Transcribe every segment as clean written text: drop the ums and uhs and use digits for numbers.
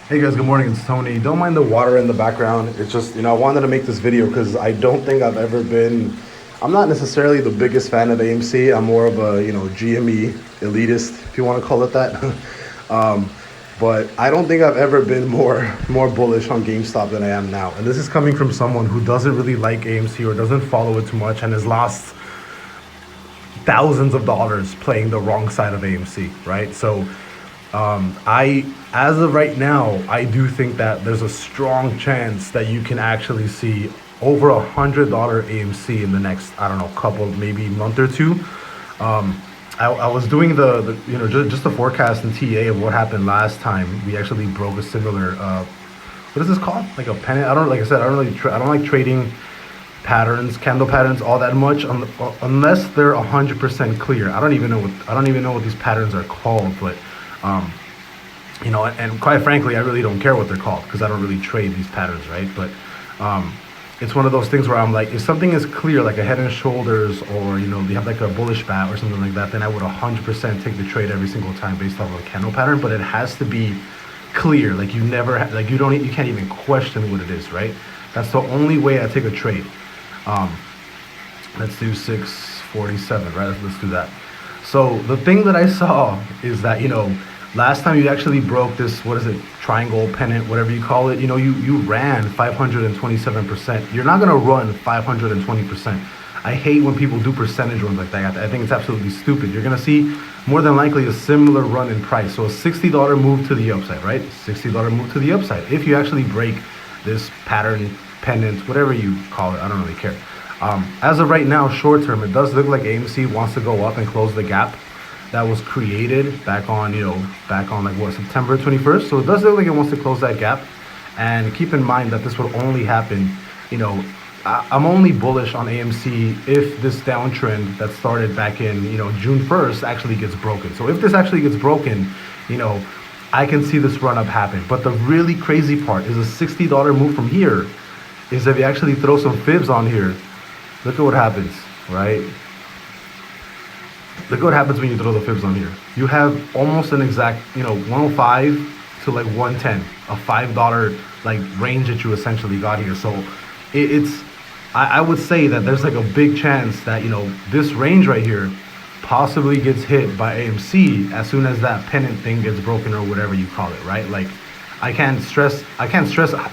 Hey guys, good morning. It's Tony. Don't mind the water in the background. It's just, I wanted to make this video because I don't think I've ever been. I'm not necessarily the biggest fan of AMC. I'm more of a, GME elitist, if you want to call it that. um, but I don't think I've ever been more bullish on GameStop than I am now. And this is coming from someone who doesn't really like AMC or doesn't follow it too much and has lost thousands of dollars playing the wrong side of AMC, right? So as of right now, I do think that there's a strong chance that you can actually see over $100 AMC in the next, I don't know, couple, maybe month or two. I was doing the just the forecast and TA of what happened last time. We actually broke a similar, what is this called? Like a pennant. I don't, like I said, I don't really, I don't like trading patterns, candle patterns, all that much, unless they're 100% clear. I don't even know what these patterns are called, but and quite frankly, I really don't care what they're called because I don't really trade these patterns, right? But it's one of those things where I'm like, if something is clear, like a head and shoulders, or they have like a bullish bat or something like that, then I would 100% take the trade every single time based off of a candle pattern. But it has to be clear, like you can't even question what it is, right? That's the only way I take a trade. Let's do 647, right? Let's do that. So the thing that I saw is that, last time you actually broke this, what is it, triangle, pennant, whatever you call it, you ran 527%. You're not going to run 520%. I hate when people do percentage runs like that. I think it's absolutely stupid. You're going to see more than likely a similar run in price. So a $60 move to the upside, right? $60 move to the upside. If you actually break this pattern, pennant, whatever you call it, I don't really care. As of right now, short term, it does look like AMC wants to go up and close the gap that was created back on like what, September 21st. So it does look like it wants to close that gap. And keep in mind that this would only happen, I'm only bullish on AMC if this downtrend that started back in, June 1st actually gets broken. So if this actually gets broken, I can see this run up happen. But the really crazy part is a $60 move from here is if you actually throw some fibs on here, look at what happens, right? Look what happens when you throw the fibs on here. You have almost an exact, 105 to like 110, a $5 like range that you essentially got here. So I would say that there's like a big chance that, this range right here possibly gets hit by AMC as soon as that pennant thing gets broken or whatever you call it, right? Like I can't stress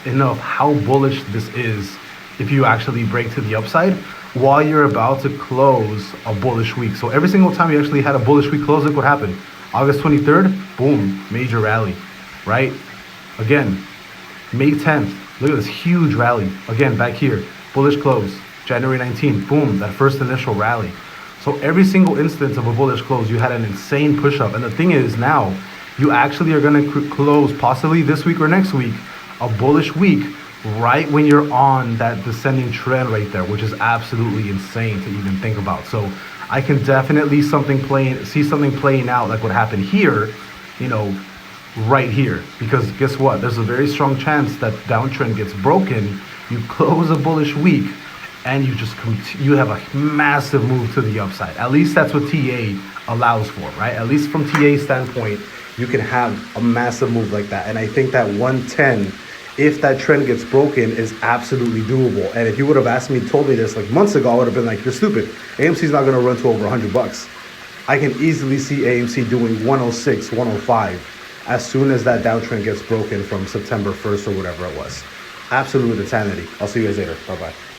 enough how bullish this is if you actually break to the upside while you're about to close a bullish week. So every single time you actually had a bullish week close, look what happened. August 23rd, boom, major rally, right? Again, May 10th, look at this huge rally. Again, back here, bullish close. January 19th, boom, that first initial rally. So every single instance of a bullish close, you had an insane push up. And the thing is now, you actually are going to close possibly this week or next week, a bullish week, right when you're on that descending trend right there, which is absolutely insane to even think about. So I can definitely see something playing out like what happened here, right here. Because guess what? There's a very strong chance that downtrend gets broken. You close a bullish week and you have a massive move to the upside. At least that's what TA allows for, right? At least from TA's standpoint, you can have a massive move like that. And I think that 110, if that trend gets broken, is absolutely doable. And if you would have told me this like months ago, I would have been like, you're stupid. AMC's not going to run to over $100. I can easily see AMC doing 106, 105 as soon as that downtrend gets broken from September 1st or whatever it was. Absolute insanity. I'll see you guys later. Bye-bye.